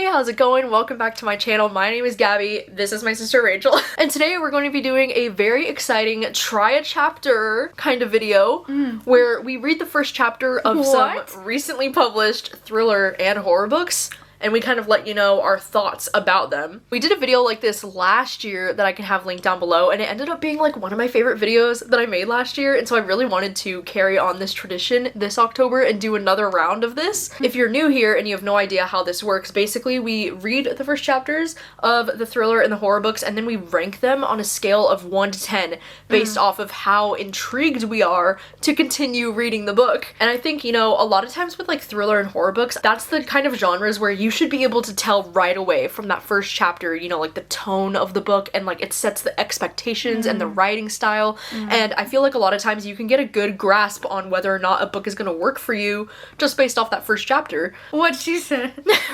Hey, how's it going? Welcome back to my channel. My name is Gabby. This is my sister Rachel. And today we're going to be doing a very exciting try a chapter kind of video where we read the first chapter of some recently published thriller and horror books. And we kind of let you know our thoughts about them. We did a video like this last year that I can have linked down below, and it ended up being like one of my favorite videos that I made last year, and so I really wanted to carry on this tradition this October and do another round of this. If you're new here and you have no idea how this works, basically we read the first chapters of the thriller and the horror books, and then we rank them on a scale of 1 to 10 based off of how intrigued we are to continue reading the book. And I think, you know, a lot of times with like thriller and horror books, that's the kind of genres where you should be able to tell right away from that first chapter, you know, like the tone of the book, and like it sets the expectations and the writing style. And I feel like a lot of times you can get a good grasp on whether or not a book is going to work for you just based off that first chapter. What she said.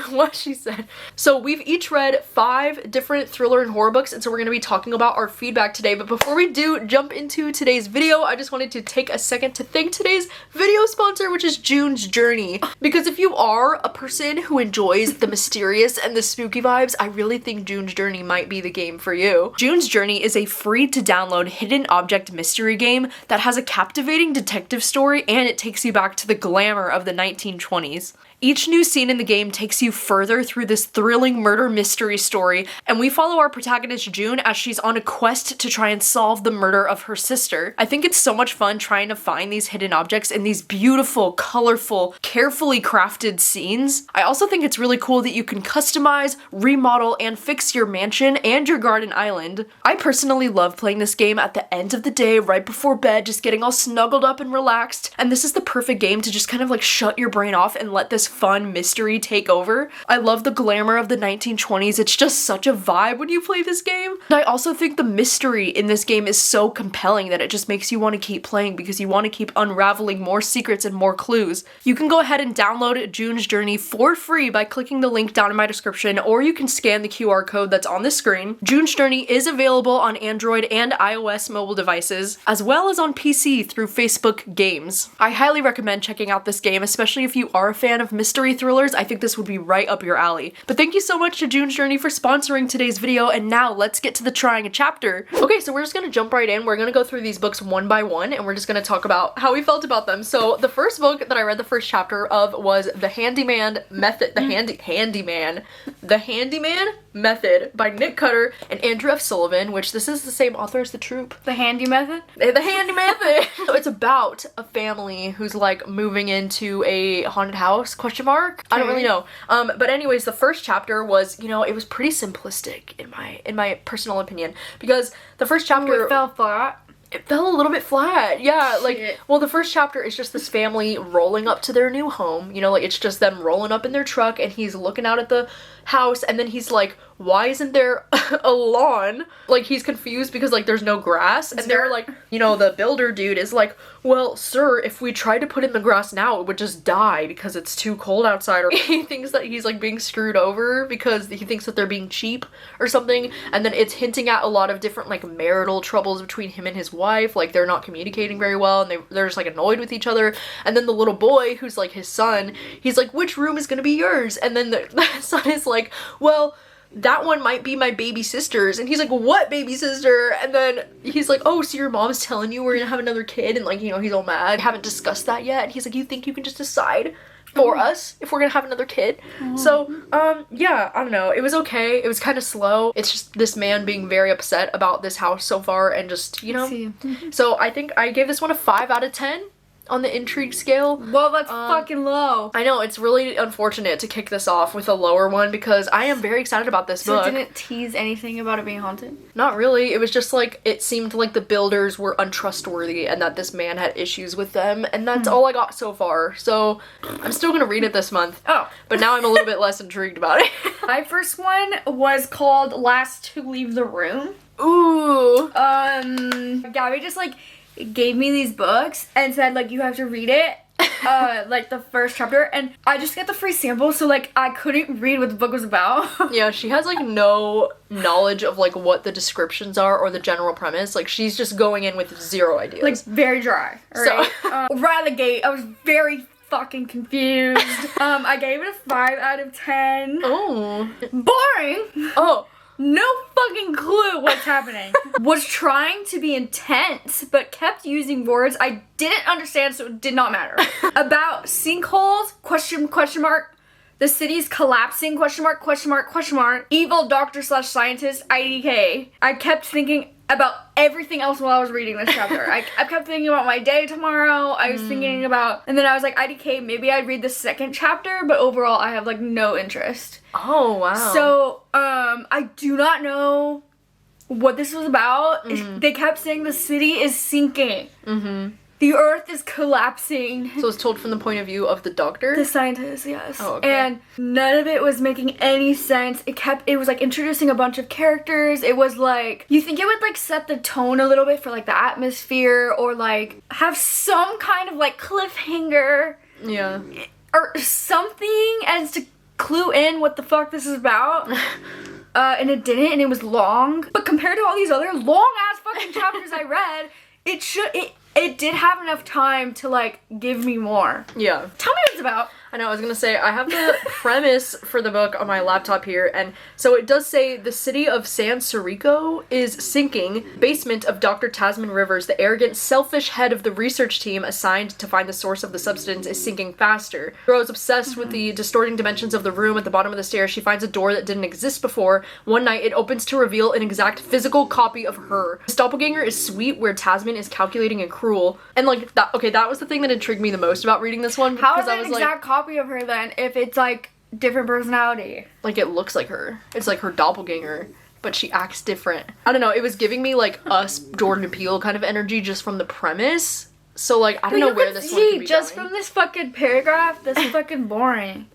What she said. So we've each read 5 different thriller and horror books, and so we're going to be talking about our feedback today. But before we do jump into today's video, I just wanted to take a second to thank today's video sponsor, which is June's Journey. Because if you are a person who enjoys the mysterious and the spooky vibes, I really think June's Journey might be the game for you. June's Journey is a free to download hidden object mystery game that has a captivating detective story, and it takes you back to the glamour of the 1920s. Each new scene in the game takes you further through this thrilling murder mystery story, and we follow our protagonist June as she's on a quest to try and solve the murder of her sister. I think it's so much fun trying to find these hidden objects in these beautiful, colorful, carefully crafted scenes. I also think it's really cool that you can customize, remodel, and fix your mansion and your garden island. I personally love playing this game at the end of the day, right before bed, just getting all snuggled up and relaxed, and this is the perfect game to just kind of like shut your brain off and let this fun mystery take over. I love the glamour of the 1920s. It's just such a vibe when you play this game. And I also think the mystery in this game is so compelling that it just makes you want to keep playing because you want to keep unraveling more secrets and more clues. You can go ahead and download June's Journey for free by clicking the link down in my description, or you can scan the QR code that's on the screen. June's Journey is available on Android and iOS mobile devices, as well as on PC through Facebook Games. I highly recommend checking out this game, especially if you are a fan of mystery thrillers. I think this would be right up your alley. But thank you so much to June's Journey for sponsoring today's video, and now let's get to the trying a chapter. Okay, so we're just gonna jump right in. We're gonna go through these books one by one, and we're just gonna talk about how we felt about them. So the first book that I read the first chapter of was The Handyman Method, The Handyman Method by Nick Cutter and Andrew F. Sullivan, which this is the same author as The Troop. The Handy Method? The Handy Method! So it's about a family who's like moving into a haunted house, question mark? I don't really know. But anyways, the first chapter was, you know, it was pretty simplistic in my personal opinion, because the first chapter it fell flat. It fell a little bit flat. Yeah, Shit. like, well, the first chapter is just this family rolling up to their new home. You know, like, it's just them rolling up in their truck, and he's looking out at the house, and then he's like, why isn't there a lawn? Like, he's confused because, like, there's no grass. And they're like, you know, the builder dude is like, well, sir, if we tried to put in the grass now, it would just die because it's too cold outside. Or he thinks that he's, like, being screwed over because he thinks that they're being cheap or something. And then it's hinting at a lot of different, like, marital troubles between him and his wife. Like, they're not communicating very well, and they're just, like, annoyed with each other. And then the little boy, who's, like, his son, he's like, which room is gonna be yours? And then the son is like, well, that one might be my baby sister's. And he's like, what baby sister? And then he's like, oh, so your mom's telling you we're gonna have another kid? And like, you know, he's all mad. Haven't discussed that yet. And he's like, you think you can just decide for us if we're gonna have another kid? So, yeah, I don't know. It was okay. It was kind of slow. It's just this man being very upset about this house so far, and just, you know. So I think I gave this one a 5 out of 10. On the intrigue scale. Well, that's fucking low. I know, it's really unfortunate to kick this off with a lower one because I am very excited about this book. So it didn't tease anything about it being haunted? Not really. It was just like, it seemed like the builders were untrustworthy and that this man had issues with them, and that's all I got so far. So I'm still gonna read it this month. Oh. But now I'm a little bit less intrigued about it. My first one was called Last to Leave the Room. Ooh. Gabby just like gave me these books and said like, you have to read it, like the first chapter, and I just got the free sample, so like I couldn't read what the book was about. Yeah, she has like no knowledge of like what the descriptions are or the general premise. Like, she's just going in with zero ideas. Like, very dry, right? So right out of the gate, I was very fucking confused. I gave it a 5 out of 10. Oh. Boring. Oh. No fucking clue what's happening. Was trying to be intense, but kept using words I didn't understand, so it did not matter. About sinkholes, question mark. The city's collapsing, question mark. Evil doctor / scientist, IDK. I kept thinking about everything else while I was reading this chapter. I kept thinking about my day tomorrow. I was thinking about, and then I was like, IDK, maybe I'd read the second chapter, but overall I have like no interest. Oh, wow. So, I do not know what this was about. They kept saying the city is sinking. The earth is collapsing. So it's told from the point of view of the doctor? The scientist, yes. Oh, okay. And none of it was making any sense. It was like introducing a bunch of characters. It was like, you think it would like set the tone a little bit for like the atmosphere or like have some kind of like cliffhanger. Yeah. Or something as to clue in what the fuck this is about. And it didn't, and it was long. But compared to all these other long ass fucking chapters I read, it did have enough time to like give me more. Yeah. Tell me what it's about. I know, I was gonna say, I have the premise for the book on my laptop here, and so it does say the city of San Sirico is sinking. Basement of Dr. Tasman Rivers, the arrogant, selfish head of the research team assigned to find the source of the substance, is sinking faster. Girl is obsessed with the distorting dimensions of the room at the bottom of the stairs. She finds a door that didn't exist before. One night, it opens to reveal an exact physical copy of her. This doppelganger is sweet, where Tasman is calculating and cruel. And like, that was the thing that intrigued me the most about reading this one. How is it an exact copy of her then if it's like different personality? Like, it looks like her. It's like her doppelganger, but she acts different. I don't know, it was giving me like Us, Jordan Peele kind of energy just from the premise. So like, I don't know where this one could be just going. from this fucking paragraph, this is fucking boring.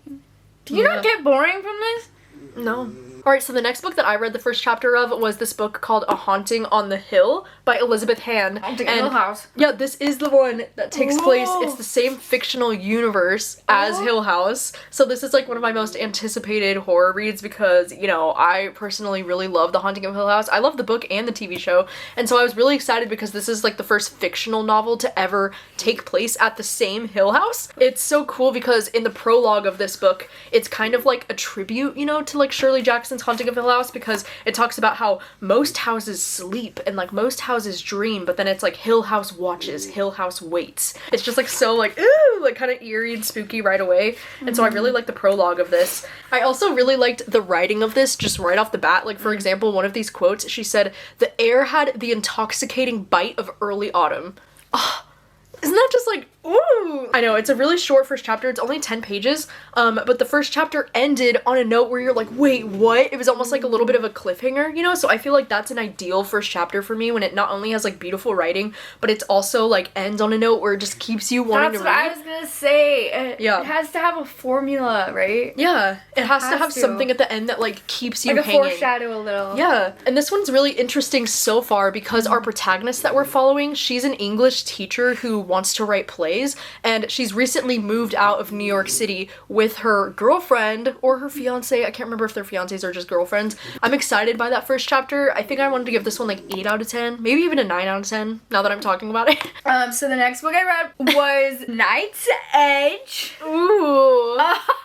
Do you not get boring from this? No. Alright, so the next book that I read the first chapter of was this book called A Haunting on the Hill by Elizabeth Hand. Haunting Hill House. Yeah, this is the one that takes place. It's the same fictional universe as Hill House. So this is like one of my most anticipated horror reads because, you know, I personally really love The Haunting of Hill House. I love the book and the TV show. And so I was really excited because this is like the first fictional novel to ever take place at the same Hill House. It's so cool because in the prologue of this book, it's kind of like a tribute, you know, to like Shirley Jackson's Haunting of Hill House, because it talks about how most houses sleep and like most houses dream, but then it's like Hill House watches, Hill House waits. It's just like so like, ooh, like kind of eerie and spooky right away. And so I really like the prologue of this. I also really liked the writing of this just right off the bat. Like, for example, one of these quotes, she said, "The air had the intoxicating bite of early autumn." Oh, isn't that just like, ooh? I know, it's a really short first chapter. It's only 10 pages, but the first chapter ended on a note where you're like, wait, what? It was almost like a little bit of a cliffhanger, you know? So I feel like that's an ideal first chapter for me when it not only has like beautiful writing, but it's also like ends on a note where it just keeps you wanting to read. That's what I was gonna say. It has to have a formula, right? Yeah, it has to have something at the end that like keeps you like hanging. Like a foreshadow a little. Yeah, and this one's really interesting so far because our protagonist that we're following, she's an English teacher who wants to write plays, and she's recently moved out of New York City with her girlfriend or her fiance. I can't remember if they're fiancés or just girlfriends. I'm excited by that first chapter. I think I wanted to give this one like 8 out of 10, maybe even a 9 out of 10 now that I'm talking about it. So the next book I read was Night's Edge. Ooh.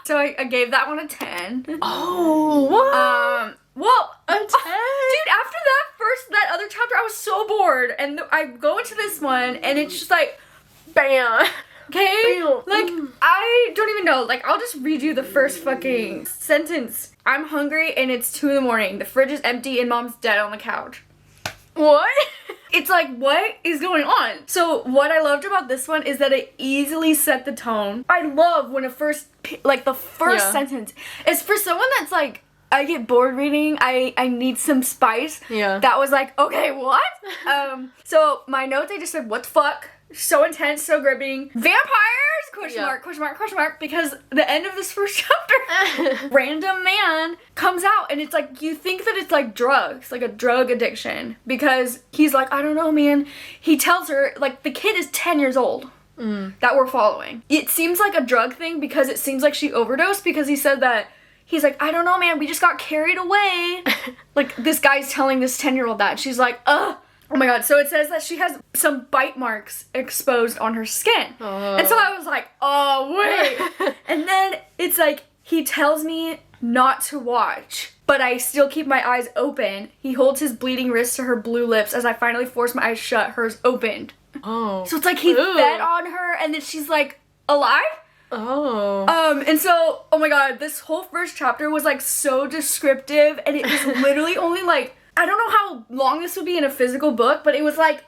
So I gave that one a 10. Oh, what? Well, a 10? Dude, after that other chapter, I was so bored, and I go into this one, and it's just like, bam. Okay? Like, I don't even know. Like, I'll just read you the first fucking sentence. I'm hungry, and it's 2 in the morning. The fridge is empty, and Mom's dead on the couch. What? It's like, what is going on? So what I loved about this one is that it easily set the tone. I love when the first sentence is for someone that's like, I get bored reading, I need some spice. Yeah. That was like, okay, what? So my notes, I just said, what the fuck? So intense, so gripping. Vampires? Question mark, because the end of this first chapter, random man comes out, and it's like, you think that it's like drugs, like a drug addiction, because he's like, I don't know, man. He tells her, like, the kid is 10 years old. That we're following. It seems like a drug thing because it seems like she overdosed, because he said that, he's like, I don't know, man, we just got carried away. Like, this guy's telling this 10-year-old that. She's like, ugh. Oh my god, so it says that she has some bite marks exposed on her skin. And so I was like, oh, wait. And then it's like, he tells me not to watch, but I still keep my eyes open. He holds his bleeding wrist to her blue lips as I finally force my eyes shut, hers opened. Oh. So it's like he fed on her and then she's like alive? Oh. And so, oh my god, this whole first chapter was like so descriptive and it was literally only like, I don't know how long this would be in a physical book, but it was like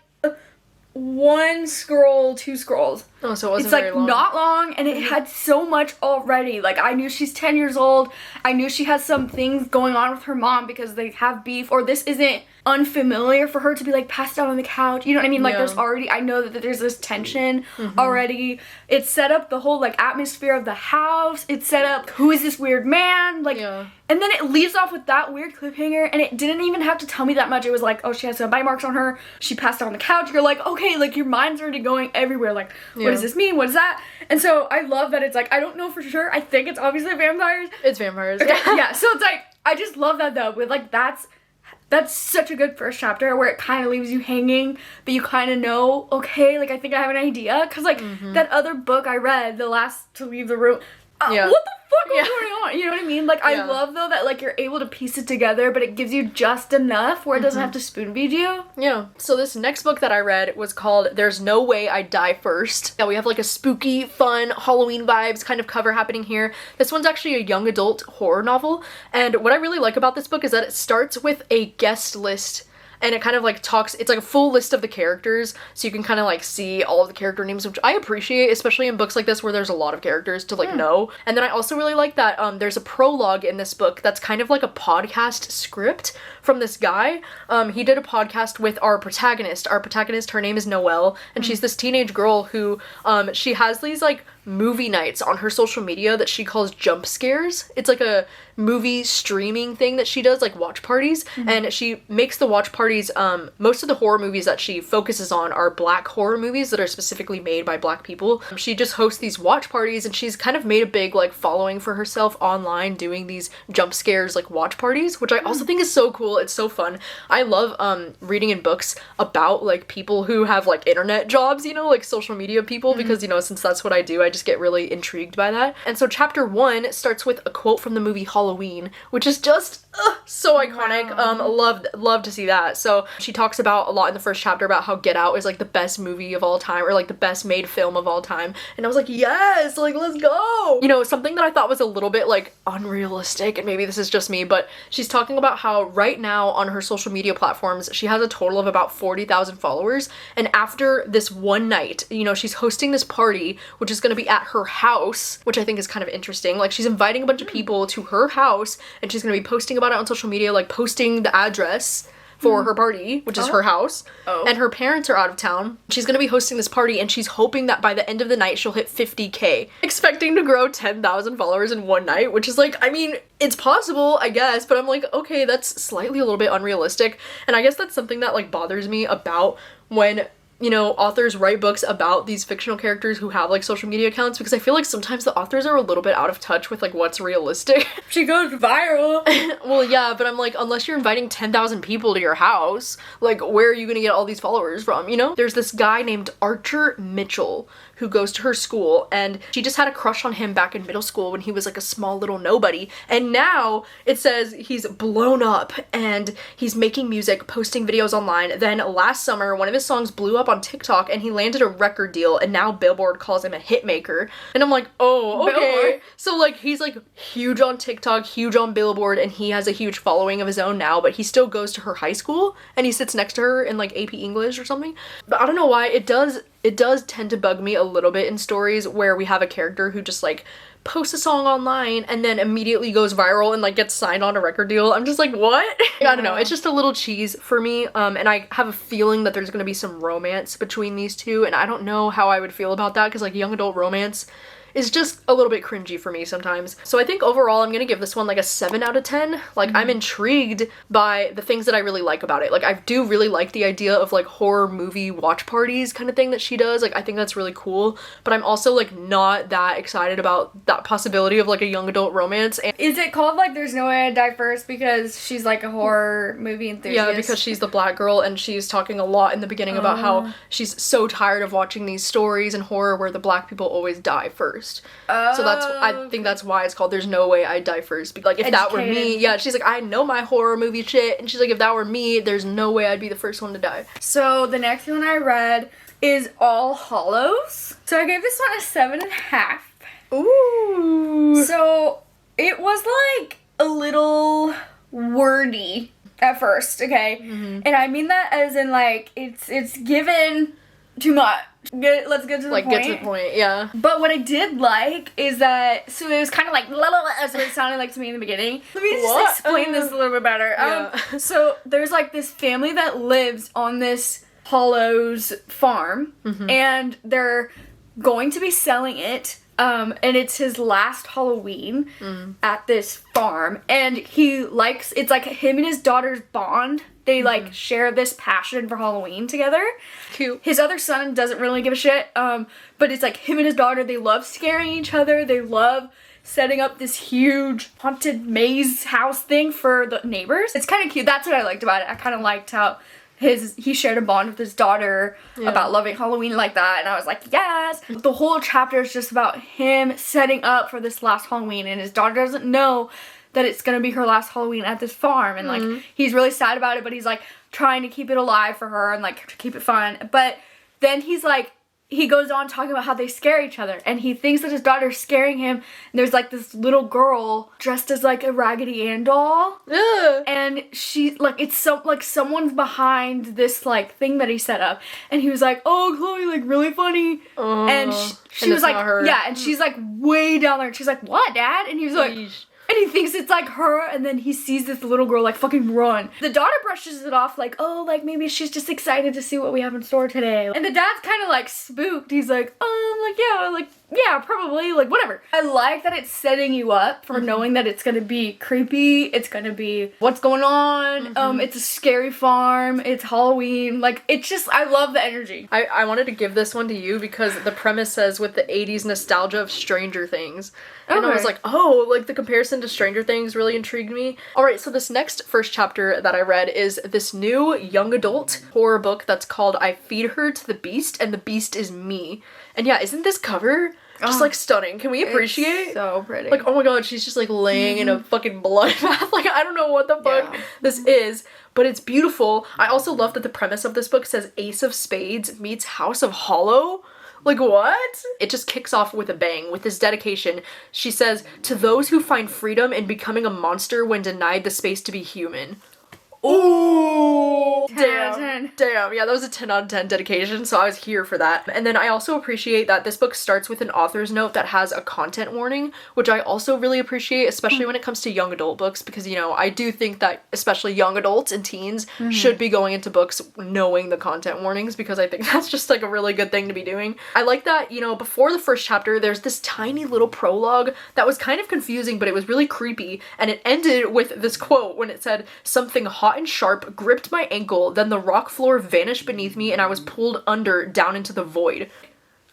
1 scroll, 2 scrolls. Oh, so it wasn't it's like very long. Not long, and it had so much already. Like, I knew she's 10 years old. I knew she has some things going on with her mom because they have beef, or this isn't unfamiliar for her to be like passed out on the couch. You know what I mean? Like, there's already, I know that there's this tension already. It set up the whole like atmosphere of the house. It set up who is this weird man? Like, and then it leaves off with that weird cliffhanger, and it didn't even have to tell me that much. It was like, oh, she has some bite marks on her. She passed out on the couch. You're like, okay, like your mind's already going everywhere. Like, what does this mean? What is that? And so I love that it's like, I don't know for sure. I think it's obviously vampires. It's vampires. Okay, yeah. So it's like, I just love that though. With like, that's such a good first chapter where it kind of leaves you hanging, but you kind of know, okay, like I think I have an idea. Cause like that other book I read, The Last to Leave the Room, what the fuck is going on? You know what I mean? Like, I love though that like you're able to piece it together, but it gives you just enough where it doesn't have to spoon feed you. Yeah. So this next book that I read was called There's No Way I Die First. Yeah, we have like a spooky, fun, Halloween vibes kind of cover happening here. This one's actually a young adult horror novel, and what I really like about this book is that it starts with a guest list. And it kind of like talks, it's like a full list of the characters, so you can kind of like see all of the character names, which I appreciate, especially in books like this where there's a lot of characters to like know. And then I also really like that there's a prologue in this book that's kind of like a podcast script from this guy. He did a podcast with our protagonist. Our protagonist, her name is Noelle, and she's this teenage girl who, she has these like movie nights on her social media that she calls jump scares. It's like a movie streaming thing that she does, like watch parties, and she makes the watch parties, most of the horror movies that she focuses on are black horror movies that are specifically made by black people. She just hosts these watch parties, and she's kind of made a big like following for herself online doing these jump scares like watch parties, which I also think is so cool. It's so fun. I love reading in books about like people who have like internet jobs, you know, like social media people, because you know, since that's what I do, I just get really intrigued by that. And so chapter 1 starts with a quote from the movie Halloween, which is just so iconic. Love to see that. So she talks about a lot in the first chapter about how Get Out is like the best movie of all time, or like the best made film of all time. And I was like, yes, like let's go. You know, something that I thought was a little bit like unrealistic, and maybe this is just me, but she's talking about how right now on her social media platforms, she has a total of about 40,000 followers. And after this one night, you know, she's hosting this party, which is going to be at her house, which I think is kind of interesting. Like, she's inviting a bunch of people to her house, and she's going to be posting about it on social media, like posting the address for her party, which is her house. And her parents are out of town. She's gonna be hosting this party, and she's hoping that by the end of the night she'll hit 50K, expecting to grow 10,000 followers in one night, which is like, I mean, it's possible, I guess, but I'm like, okay, that's slightly a little bit unrealistic. And I guess that's something that like bothers me about when, you know, authors write books about these fictional characters who have like social media accounts, because I feel like sometimes the authors are a little bit out of touch with like what's realistic. She goes viral. Well, yeah, but I'm like, unless you're inviting 10,000 people to your house, like where are you gonna get all these followers from, you know? There's this guy named Archer Mitchell who goes to her school, and she just had a crush on him back in middle school when he was like a small little nobody, and now it says he's blown up and he's making music, posting videos online. Then last summer one of his songs blew up on TikTok and he landed a record deal, and now Billboard calls him a hit maker. And I'm like, oh, okay. Billboard. So like he's like huge on TikTok, huge on Billboard, and he has a huge following of his own now, but he still goes to her high school and he sits next to her in like AP English or something. But I don't know why it does tend to bug me a little bit in stories where we have a character who just like posts a song online and then immediately goes viral and like gets signed on a record deal. I'm just like, what? I don't know, it's just a little cheese for me, and I have a feeling that there's gonna be some romance between these two, and I don't know how I would feel about that, because like young adult romance is just a little bit cringy for me sometimes. So I think overall I'm gonna give this one like a 7 out of 10. Like I'm intrigued by the things that I really like about it. Like I do really like the idea of like horror movie watch parties kind of thing that she does. Like I think that's really cool, but I'm also like not that excited about that possibility of like a young adult romance. And is it called like There's No Way I Die First because she's like a horror movie enthusiast? Yeah, because she's the black girl and she's talking a lot in the beginning about how she's so tired of watching these stories and horror where the black people always die first. So that's, I think that's why it's called There's No Way I Die First. Like if that were me, yeah, she's like, I know my horror movie shit, and she's like, if that were me, there's no way I'd be the first one to die. So the next one I read is All Hallows. So I gave this one a 7.5. Ooh. So it was like a little wordy at first, okay? And I mean that as in like it's given too much. Let's get to the point. Get to the point, yeah. But what I did like is that, so it was kind of like la la la, as it sounded like to me in the beginning. Let me just explain this a little bit better. Yeah. So there's like this family that lives on this Hallows farm, and they're going to be selling it. And it's his last Halloween at this farm, and he likes, it's like him and his daughter's bond. They like share this passion for Halloween together. Cute. His other son doesn't really give a shit, but it's like him and his daughter, they love scaring each other. They love setting up this huge haunted maze house thing for the neighbors. It's kind of cute. That's what I liked about it. I kind of liked how he shared a bond with his daughter about loving Halloween like that, and I was like, yes! The whole chapter is just about him setting up for this last Halloween, and his daughter doesn't know that it's gonna be her last Halloween at this farm, and like he's really sad about it, but he's like trying to keep it alive for her and like to keep it fun. But then he's like, he goes on talking about how they scare each other, and he thinks that his daughter's scaring him, and there's like this little girl dressed as like a Raggedy Ann doll. Ugh. And she like, it's so like someone's behind this like thing that he set up, and he was like, oh Chloe, like really funny. And she was like, yeah, and she's like way down there, and she's like, what, Dad? And he was like, and he thinks it's like her, and then he sees this little girl like fucking run. The daughter brushes it off like, oh, like maybe she's just excited to see what we have in store today. And the dad's kind of like spooked. He's like, yeah, probably, like whatever. I like that it's setting you up for knowing that it's gonna be creepy. It's gonna be what's going on. It's a scary farm. It's Halloween. Like it's just, I love the energy. I wanted to give this one to you because the premise says with the 80s nostalgia of Stranger Things. And I was like, oh, like the comparison to Stranger Things really intrigued me. Alright, so this next first chapter that I read is this new young adult horror book that's called I Feed Her to the Beast, and the Beast is Me. And yeah, isn't this cover just like stunning? Can we appreciate? It's so pretty. Like, oh my god, she's just like laying in a fucking bloodbath. Like, I don't know what the fuck this is, but it's beautiful. I also love that the premise of this book says Ace of Spades meets House of Hollow. Like, what? It just kicks off with a bang, with this dedication. She says, to those who find freedom in becoming a monster when denied the space to be human. Ooh, 10 out of 10. Damn, yeah, that was a 10 out of 10 dedication, so I was here for that. And then I also appreciate that this book starts with an author's note that has a content warning, which I also really appreciate, especially when it comes to young adult books, because, you know, I do think that especially young adults and teens should be going into books knowing the content warnings, because I think that's just like a really good thing to be doing. I like that, you know, before the first chapter, there's this tiny little prologue that was kind of confusing, but it was really creepy, and it ended with this quote when it said, something hot and sharp gripped my ankle, then the rock floor vanished beneath me and I was pulled under down into the void.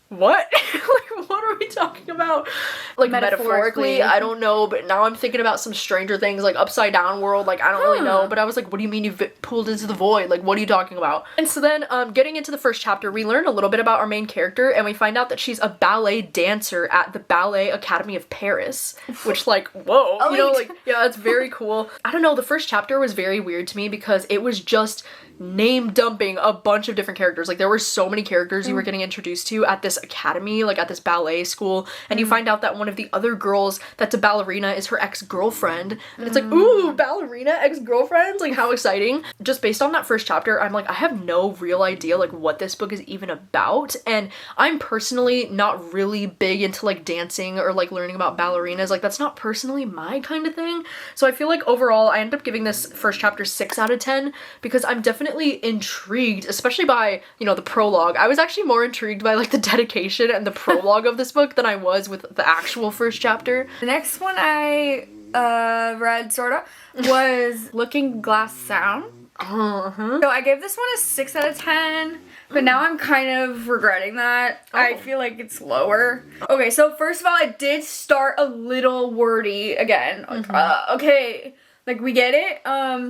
What? Like, what are we talking about? Like, metaphorically, I don't know, but now I'm thinking about some Stranger Things, like, upside down world, like, I don't really know, but I was like, what do you mean you pulled into the void? Like, what are you talking about? And so then, getting into the first chapter, we learn a little bit about our main character, and we find out that she's a ballet dancer at the Ballet Academy of Paris, which, like, whoa, you know, like, yeah, that's very cool. I don't know, the first chapter was very weird to me because it was just name dumping a bunch of different characters. Like, there were so many characters you were getting introduced to at this academy, like at this ballet school, and you find out that one of the other girls that's a ballerina is her ex-girlfriend, and it's like, ooh, ballerina ex-girlfriends, like, how exciting. Just based on that first chapter, I'm like, I have no real idea like what this book is even about, and I'm personally not really big into like dancing or like learning about ballerinas. Like, that's not personally my kind of thing, so I feel like overall I end up giving this first chapter 6 out of 10 because I'm definitely definitely intrigued, especially by, you know, the prologue. I was actually more intrigued by like the dedication and the prologue of this book than I was with the actual first chapter. The next one I read, sorta, was Looking Glass Sound. So I gave this one a 6 out of 10, but now I'm kind of regretting that. I feel like it's lower. Okay, so first of all, it did start a little wordy again. Okay, like we get it.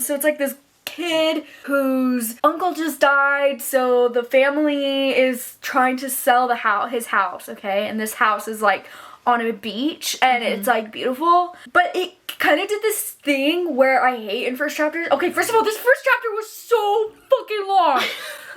So it's like this kid whose uncle just died, so the family is trying to sell his house, okay? And this house is like on a beach and it's like beautiful, but it kind of did this thing where I hate in first chapters. Okay, first of all, this first chapter was so fucking long.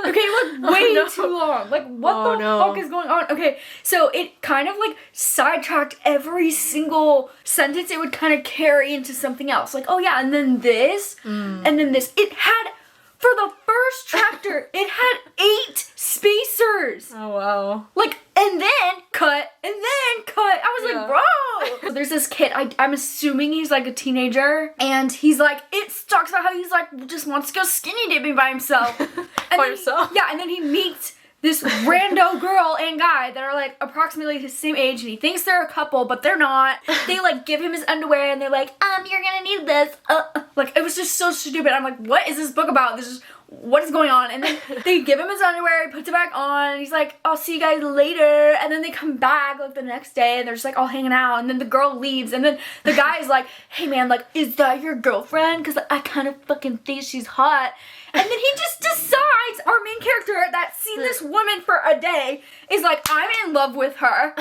Okay, like way too long. Like what the fuck is going on? Okay, so it kind of like sidetracked every single sentence it would kind of carry into something else. Like, oh yeah, and then this, and then this. It had, for the first chapter, it had 8 spacers. Oh wow. Like, and then cut, and then cut. I was like, bro. So there's this kid, I'm assuming he's like a teenager, and he's like, it talks about how he's like, just wants to go skinny dipping by himself. Yeah, and then he meets this rando girl and guy that are like approximately his same age, and he thinks they're a couple, but they're not. They like give him his underwear, and they're like, you're gonna need this. Like, it was just so stupid. I'm like, what is this book about? What is going on? And then they give him his underwear, he puts it back on, and he's like, I'll see you guys later. And then they come back like the next day, and they're just like all hanging out, and then the girl leaves, and then the guy is like, hey man, like, is that your girlfriend? Because I kind of fucking think she's hot. And then he just decides, our main character that's seen this woman for a day is like, I'm in love with her.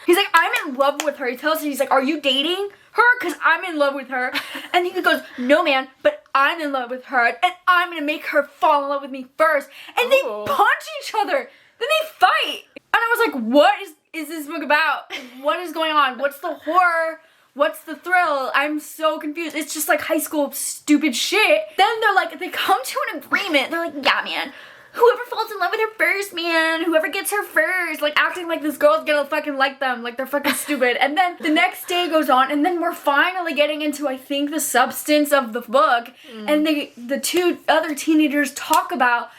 He's like, I'm in love with her. He tells her, he's like, are you dating her? Because I'm in love with her. And he goes, no man, but I'm in love with her, and I'm gonna make her fall in love with me first. And they punch each other. Then they fight. And I was like, what is this book about? What is going on? What's the horror? What's the thrill? I'm so confused. It's just like high school stupid shit. Then they're like, they come to an agreement. They're like, yeah, man. Whoever falls in love with her first, man. Whoever gets her first. Like, acting like this girl's gonna fucking like them. Like, they're fucking stupid. And then the next day goes on, and then we're finally getting into, I think, the substance of the book. And the 2 other teenagers talk about,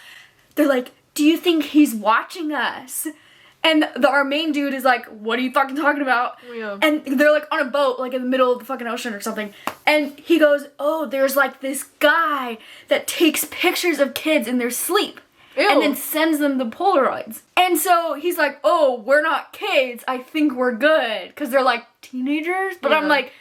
they're like, do you think he's watching us? And our main dude is like, what are you fucking talking about? Yeah. And they're like on a boat, like in the middle of the fucking ocean or something. And he goes, oh, there's like this guy that takes pictures of kids in their sleep. Ew. And then sends them the Polaroids. And so he's like, oh, we're not kids. I think we're good. Because they're like teenagers. But I'm like,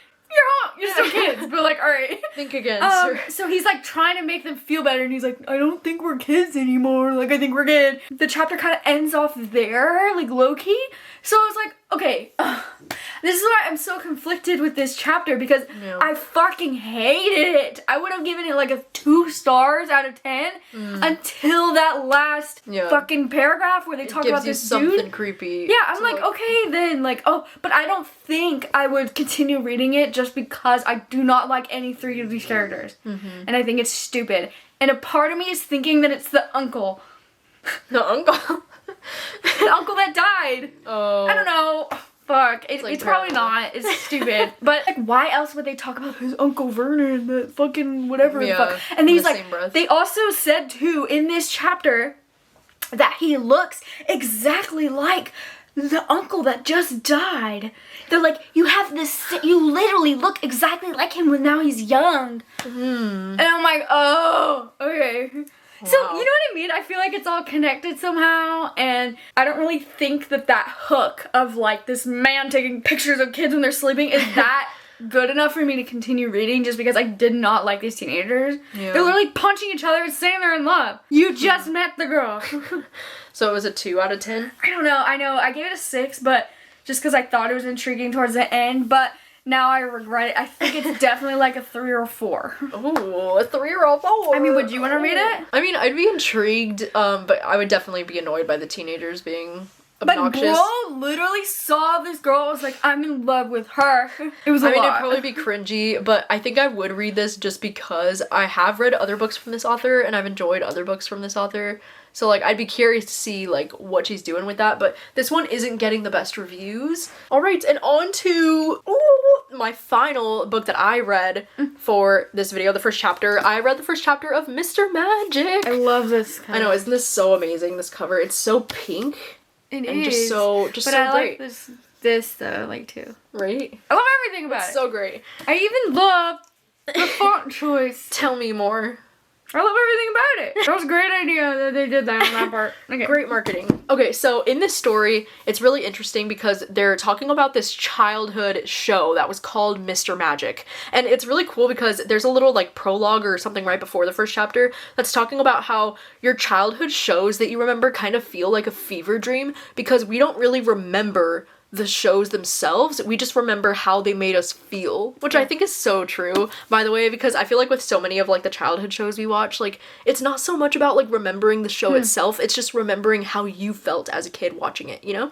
you're still kids. But like, all right. Think again, sir. So he's like trying to make them feel better. And he's like, I don't think we're kids anymore. Like, I think we're good. The chapter kind of ends off there, like low-key. So I was like, okay, this is why I'm so conflicted with this chapter, because I fucking hated it. I would have given it like a 2 stars out of 10 until that last fucking paragraph where they talk about this dude. Something creepy. Yeah, I'm like, okay, then, like, but I don't think I would continue reading it just because I do not like any 3 of these characters. And I think it's stupid. And a part of me is thinking that it's the uncle. The uncle? The uncle that died. Oh. I don't know. Fuck. It's probably not. It's stupid. But like, why else would they talk about his Uncle Vernon, the fucking whatever the fuck? And he's like, they also said too in this chapter that he looks exactly like the uncle that just died. They're like, you literally look exactly like him when now he's young. And I'm like, oh, okay. Wow. So, you know what I mean? I feel like it's all connected somehow, and I don't really think that hook of, like, this man taking pictures of kids when they're sleeping is that good enough for me to continue reading, just because I did not like these teenagers. Yeah. They're literally punching each other and saying they're in love. You just met the girl. So it was a 2 out of 10? I don't know. I know. I gave it a 6, but just because I thought it was intriguing towards the end, but now I regret it. I think it's definitely like a 3 or a 4. Ooh, a 3 or a 4. I mean, would you want to read it? I mean, I'd be intrigued, but I would definitely be annoyed by the teenagers being obnoxious. But bro literally saw this girl, was like, I'm in love with her. It was a lot. It'd probably be cringy, but I think I would read this just because I have read other books from this author, and I've enjoyed other books from this author. So, like, I'd be curious to see, like, what she's doing with that, but this one isn't getting the best reviews. All right, and on to my final book that I read for this video, the first chapter, I read the first chapter of Mr. Magic. I love this cover. I know, isn't this so amazing, this cover? It's so pink. It and is. Just so but I great. like this though, like too. Right? I love everything about it. So great. I even love the font choice. Tell me more. I love everything about it. That was a great idea that they did that on that part. Okay. Great marketing. Okay, so in this story, it's really interesting because they're talking about this childhood show that was called Mr. Magic. And it's really cool because there's a little like prologue or something right before the first chapter that's talking about how your childhood shows that you remember kind of feel like a fever dream because we don't really remember the shows themselves, we just remember how they made us feel, which I think is so true, by the way, because I feel like with so many of like the childhood shows we watch, like it's not so much about like remembering the show itself, it's just remembering how you felt as a kid watching it, you know?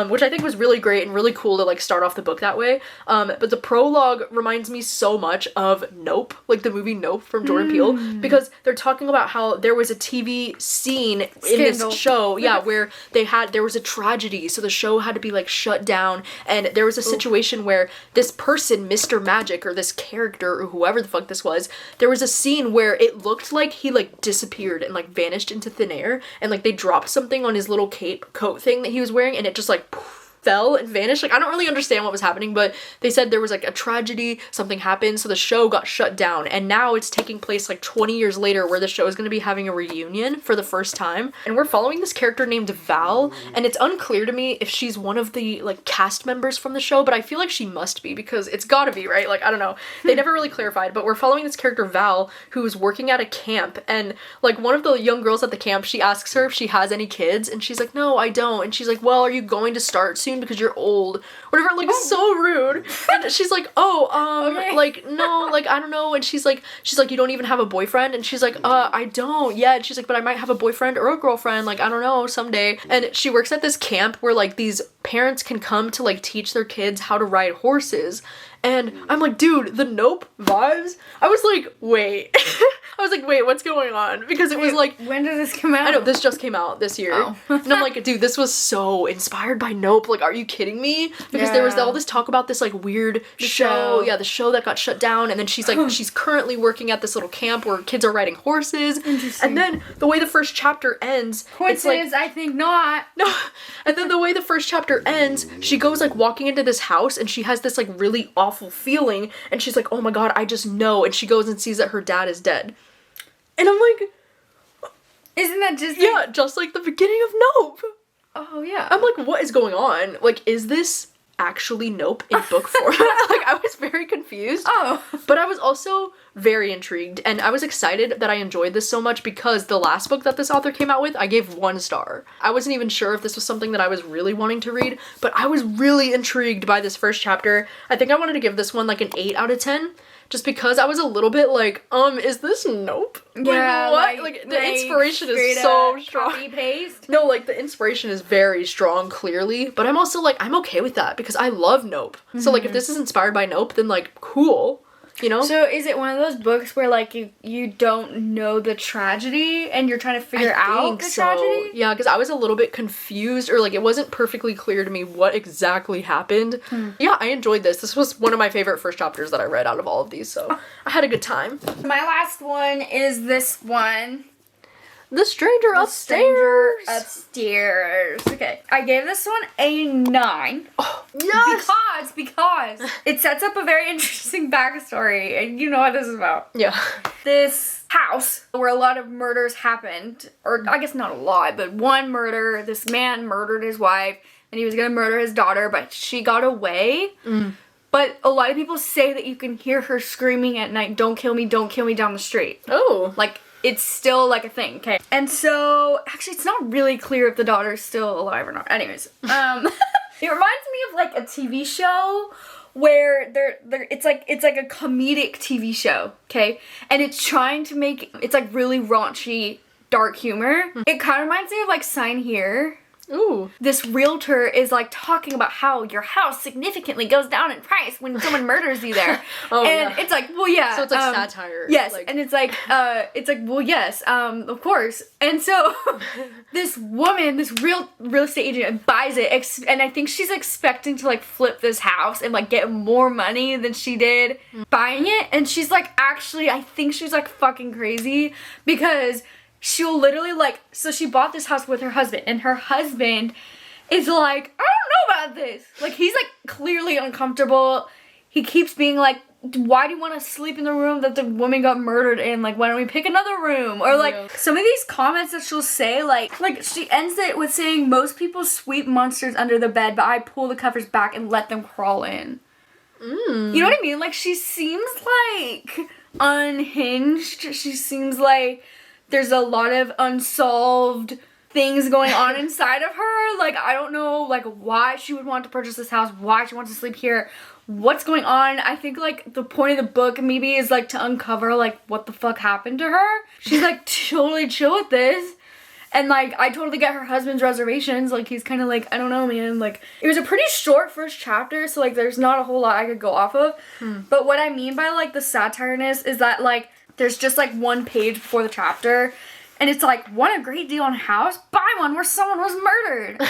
Which I think was really great and really cool to like start off the book that way. But the prologue reminds me so much of Nope, like the movie Nope from Jordan Peele, because they're talking about how there was a TV scene in this show, where there was a tragedy, so the show had to be like shut down, and there was a situation where this person, Mr. Magic, or this character, or whoever the fuck this was, there was a scene where it looked like he like disappeared and like vanished into thin air, and like they dropped something on his little coat thing that he was wearing, and it just like fell and vanished. Like, I don't really understand what was happening, but they said there was like a tragedy, something happened, so the show got shut down, and now it's taking place like 20 years later where the show is going to be having a reunion for the first time, and we're following this character named Val, and it's unclear to me if she's one of the like cast members from the show, but I feel like she must be because it's gotta be, right? Like, I don't know. They never really clarified, but we're following this character Val who's working at a camp, and like one of the young girls at the camp, she asks her if she has any kids, and she's like, no, I don't, and she's like, well, are you going to start soon because you're old, whatever, like so rude. And she's like, okay. Like, no, like, I don't know. And she's like, you don't even have a boyfriend? And she's like, I don't yet. And she's like, but I might have a boyfriend or a girlfriend, like, I don't know, someday. And she works at this camp where like these parents can come to like teach their kids how to ride horses. And I'm like, dude, the Nope vibes? I was like, wait. Wait, what's going on? Because it was like... When did this come out? I know, this just came out this year. Oh. And I'm like, dude, this was so inspired by Nope. Like, are you kidding me? Because there was all this talk about this, like, weird show. Yeah, the show that got shut down. And then she's like, she's currently working at this little camp where kids are riding horses. And then the way the first chapter ends... Coincidence, I think not. No. And then the way the first chapter ends, she goes, like, walking into this house, and she has this, like, really awful feeling. And she's like, oh my god, I just know. And she goes and sees that her dad is dead. And I'm like... Isn't that just... Yeah, just like the beginning of Nope. Oh, yeah. I'm like, what is going on? Like, is this actually Nope in book form? Like, I was very confused. Oh. But I was also very intrigued, and I was excited that I enjoyed this so much because the last book that this author came out with, I gave 1 star. I wasn't even sure if this was something that I was really wanting to read, but I was really intrigued by this first chapter. I think I wanted to give this one like an 8 out of 10. Just because I was a little bit like, is this Nope? Yeah, like, what? Like, the inspiration is so strong. Copy paste? No, like, the inspiration is very strong, clearly. But I'm also like, I'm okay with that because I love Nope. So, like, if this is inspired by Nope, then, like, cool. You know? So is it one of those books where like you don't know the tragedy and you're trying to figure out the tragedy? Yeah, because I was a little bit confused, or like it wasn't perfectly clear to me what exactly happened. Yeah, I enjoyed this. This was one of my favorite first chapters that I read out of all of these, so I had a good time. My last one is this one. The Stranger Upstairs. Okay. I gave this one a 9. Oh, yes! Because it sets up a very interesting backstory, and you know what this is about. Yeah. This house where a lot of murders happened, or I guess not a lot, but one murder, this man murdered his wife, and he was gonna murder his daughter, but she got away. But a lot of people say that you can hear her screaming at night, don't kill me, down the street. Oh. Like, it's still like a thing, okay? And so, actually, it's not really clear if the daughter's still alive or not. Anyways, it reminds me of like a TV show where it's like a comedic TV show, okay? And it's trying to make, it's like really raunchy, dark humor. It kind of reminds me of like Sign Here. Ooh. This realtor is like talking about how your house significantly goes down in price when someone murders you there. And it's like, well, yeah. So it's like satire. Yes. Like... And it's like, well, yes, of course. And so this woman, this real estate agent buys it, and I think she's expecting to like flip this house and like get more money than she did buying it. And she's like, actually, I think she's like fucking crazy, because she'll literally like, so she bought this house with her husband, and her husband is like, I don't know about this. Like, he's like clearly uncomfortable. He keeps being like, why do you want to sleep in the room that the woman got murdered in? Like, why don't we pick another room? Or like some of these comments that she'll say, like she ends it with saying, most people sweep monsters under the bed, but I pull the covers back and let them crawl in. You know what I mean? Like, she seems like unhinged. She seems like there's a lot of unsolved things going on inside of her. Like, I don't know, like, why she would want to purchase this house, why she wants to sleep here, what's going on. I think, like, the point of the book maybe is, like, to uncover, like, what the fuck happened to her. She's, like, totally chill with this. And, like, I totally get her husband's reservations. Like, he's kind of like, I don't know, man. Like, it was a pretty short first chapter, so, like, there's not a whole lot I could go off of. But what I mean by, like, the satireness is that, like, there's just like one page before the chapter, and it's like, want a great deal on a house? Buy one where someone was murdered.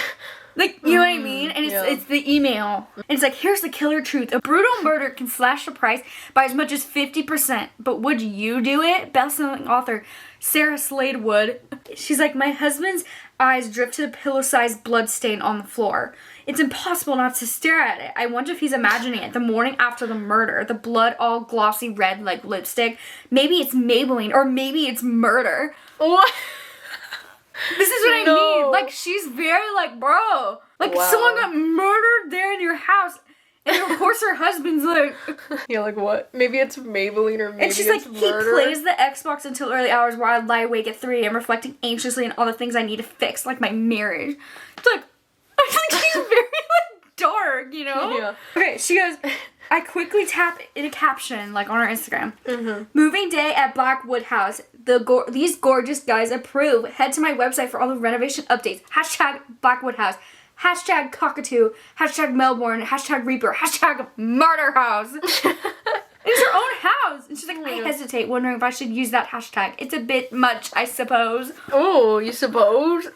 Like, you know what I mean? And it's the email. And it's like, here's the killer truth. A brutal murder can slash the price by as much as 50%. But would you do it? Best-selling author Sarah Slade would. She's like, my husband's eyes drift to the pillow-sized blood stain on the floor. It's impossible not to stare at it. I wonder if he's imagining it the morning after the murder. The blood all glossy red like lipstick. Maybe it's Maybelline, or maybe it's murder. What? This is what I mean. Like, she's very like, bro. Like, someone got murdered there in your house. And of course her husband's like... Yeah, like what? Maybe it's Maybelline, or maybe and she's it's like, murder. He plays the Xbox until early hours while I lie awake at 3 a.m. reflecting anxiously on all the things I need to fix, like my marriage. It's like, I think she's very like dark, you know? Yeah. Okay, she goes, I quickly tap in a caption, like on her Instagram. Moving day at Blackwood House. These gorgeous guys approve. Head to my website for all the renovation updates. Hashtag Blackwood House. Hashtag Cockatoo. Hashtag Melbourne. Hashtag Reaper. Hashtag Murder House. It's her own house. And she's like, I hesitate, wondering if I should use that hashtag. It's a bit much, I suppose. Oh, you suppose?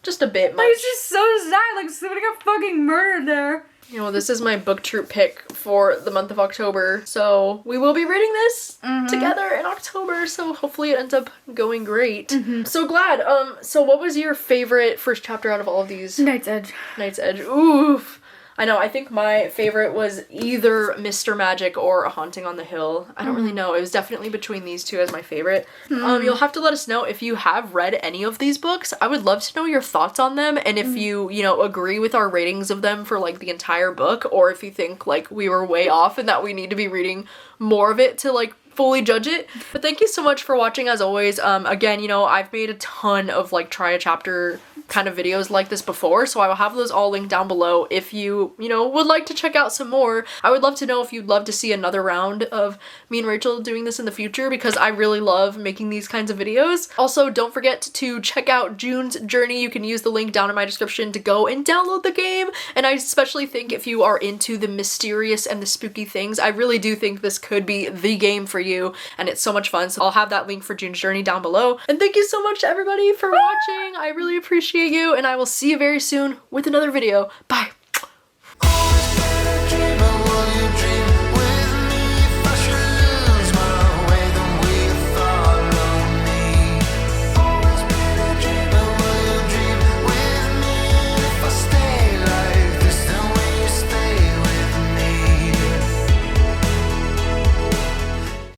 Just a bit much. Like, it's just so sad. Like, somebody got fucking murdered there. You know, this is my book troop pick for the month of October. So we will be reading this together in October. So hopefully it ends up going great. So glad. So what was your favorite first chapter out of all of these? Night's Edge. Night's Edge. Oof. I know, I think my favorite was either Mr. Magic or A Haunting on the Hill. I don't really know. It was definitely between these two as my favorite. You'll have to let us know if you have read any of these books. I would love to know your thoughts on them, and if you know, agree with our ratings of them for like the entire book, or if you think like we were way off and that we need to be reading more of it to like fully judge it. But thank you so much for watching as always. Again, you know, I've made a ton of like try a chapter kind of videos like this before, so I will have those all linked down below if you know, would like to check out some more. I would love to know if you'd love to see another round of me and Rachel doing this in the future, because I really love making these kinds of videos. Also, don't forget to check out June's Journey. You can use the link down in my description to go and download the game, and I especially think if you are into the mysterious and the spooky things, I really do think this could be the game for you, and it's so much fun. So I'll have that link for June's Journey down below. And thank you so much to everybody for watching. I really appreciate you, and I will see you very soon with another video. Bye!